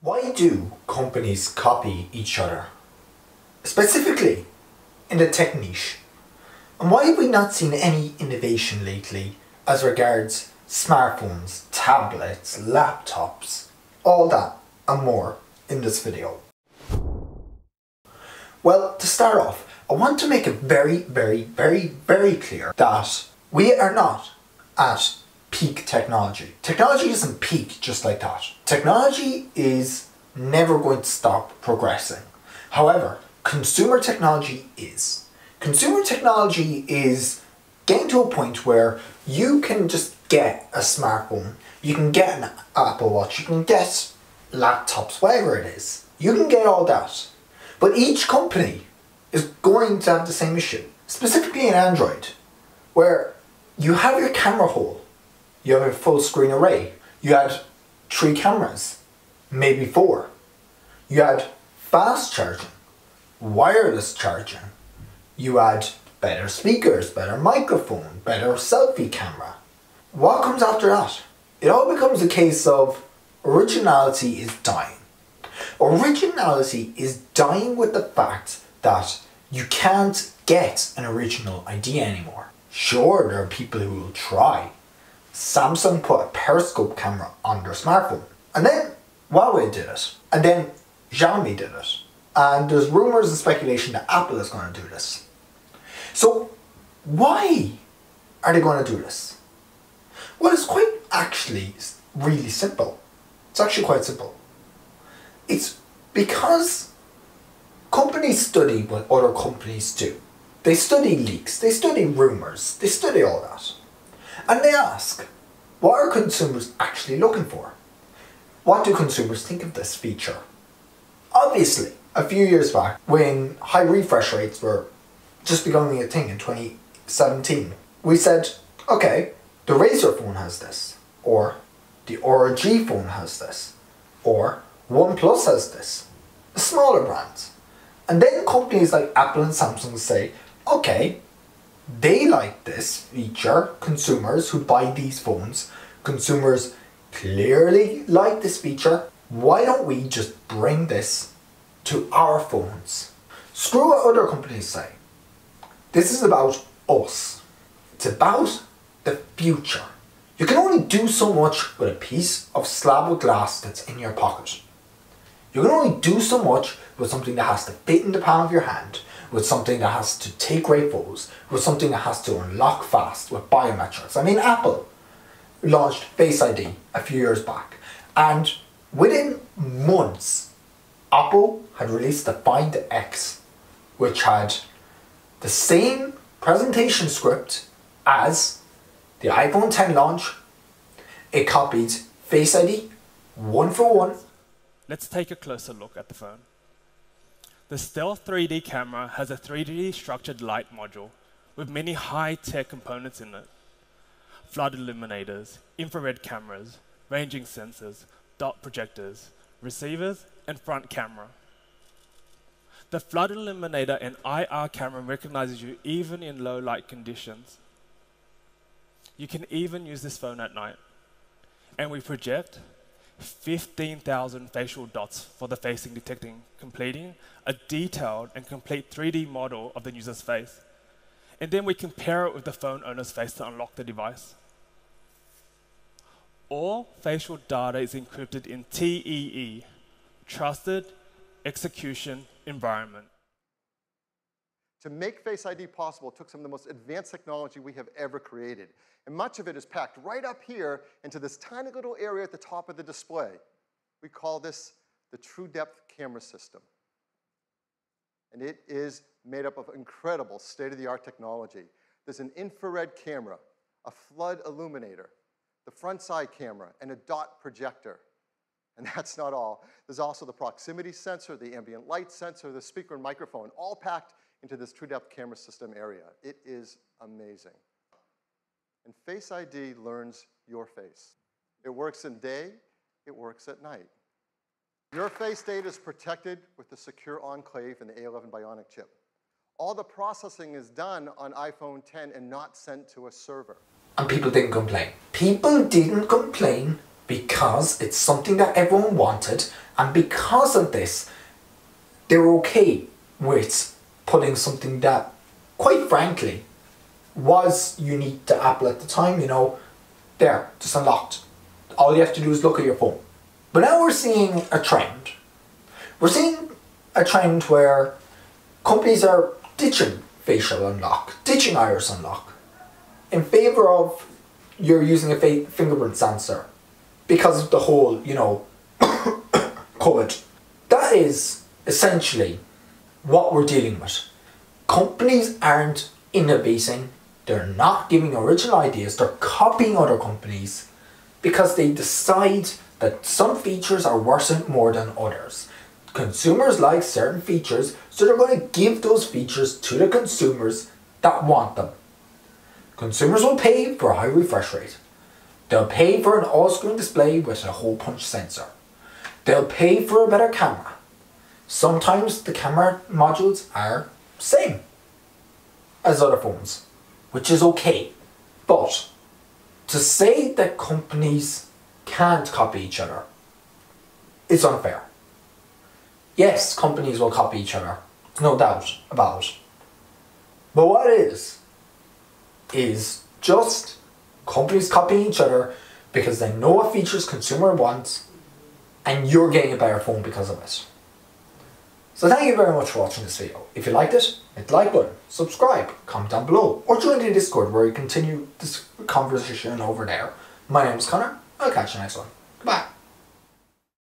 Why do companies copy each other? Specifically in the tech niche. And why have we not seen any innovation lately as regards smartphones, tablets, laptops, all that and more in this video? Well, to start off, I want to make it very clear that we are not at peak technology. Technology doesn't peak just like that. Technology is never going to stop progressing. However, consumer technology is. Consumer technology is getting to a point where you can just get a smartphone, you can get an Apple Watch, you can get laptops, whatever it is. You can get all that. But each company is going to have the same issue. Specifically in Android, where you have your camera hole, you have a full screen array, you had 3 cameras, maybe 4. You had fast charging, wireless charging, you had better speakers, better microphone, better selfie camera. What comes after that? It all becomes a case of originality is dying. Originality is dying with the fact that you can't get an original idea anymore. Sure, there are people who will try. Samsung put a periscope camera on their smartphone. And then Huawei did it. And then Xiaomi did it. And there's rumours and speculation that Apple is going to do this. So why are they going to do this? Well, it's quite actually really simple. It's actually quite simple. It's because companies study what other companies do. They study leaks, they study rumours, they study all that. And they ask, what are consumers actually looking for? What do consumers think of this feature? Obviously, a few years back, when high refresh rates were just becoming a thing in 2017, we said, okay, the Razer phone has this, or the ROG phone has this, or OnePlus has this, the smaller brands. And then companies like Apple and Samsung say, okay, they like this feature, consumers who buy these phones, consumers clearly like this feature, why don't we just bring this to our phones? Screw what other companies say. This is about us. It's about the future. You can only do so much with a piece of slab of glass that's in your pocket. You can only do so much with something that has to fit in the palm of your hand, with something that has to take great photos, with something that has to unlock fast with biometrics. I mean, Apple launched Face ID a few years back, and within months, Apple had released the Find X, which had the same presentation script as the iPhone X launch. It copied Face ID one for one. Let's take a closer look at the phone. The Stealth 3D camera has a 3D structured light module with many high-tech components in it. Flood illuminators, infrared cameras, ranging sensors, dot projectors, receivers, and front camera. The flood illuminator and IR camera recognizes you even in low light conditions. You can even use this phone at night. And we project 15,000 facial dots for the facing detecting, completing a detailed and complete 3D model of the user's face. And then we compare it with the phone owner's face to unlock the device. All facial data is encrypted in TEE, Trusted Execution Environment. To make Face ID possible took some of the most advanced technology we have ever created. And much of it is packed right up here into this tiny little area at the top of the display. We call this the TrueDepth camera system. And it is made up of incredible state-of-the-art technology. There's an infrared camera, a flood illuminator, the front side camera, and a dot projector. And that's not all. There's also the proximity sensor, the ambient light sensor, the speaker and microphone, all packed into this TrueDepth camera system area. It is amazing. And Face ID learns your face. It works in day, it works at night. Your face data is protected with the secure enclave and the A11 Bionic chip. All the processing is done on iPhone X and not sent to a server. And people didn't complain. People didn't complain because it's something that everyone wanted, and because of this, they're okay with putting something that, quite frankly, was unique to Apple at the time, you know, there, just unlocked. All you have to do is look at your phone. But now we're seeing a trend. We're seeing a trend where companies are ditching facial unlock, ditching iris unlock, in favour of you're using a fingerprint sensor because of the whole, you know, COVID. That is essentially what we're dealing with. Companies aren't innovating, they're not giving original ideas, they're copying other companies because they decide that some features are worth more than others. Consumers like certain features, so they're going to give those features to the consumers that want them. Consumers will pay for a high refresh rate. They'll pay for an all-screen display with a hole punch sensor. They'll pay for a better camera. Sometimes the camera modules are same as other phones, which is okay. But to say that companies can't copy each other is unfair. Yes, companies will copy each other, there's no doubt about it. But what it is just companies copying each other because they know what features consumer wants and you're getting a better phone because of it. So thank you very much for watching this video. If you liked it, hit the like button, subscribe, comment down below, or join the Discord where we continue this conversation over there. My name is Connor, I'll catch you next one. Goodbye.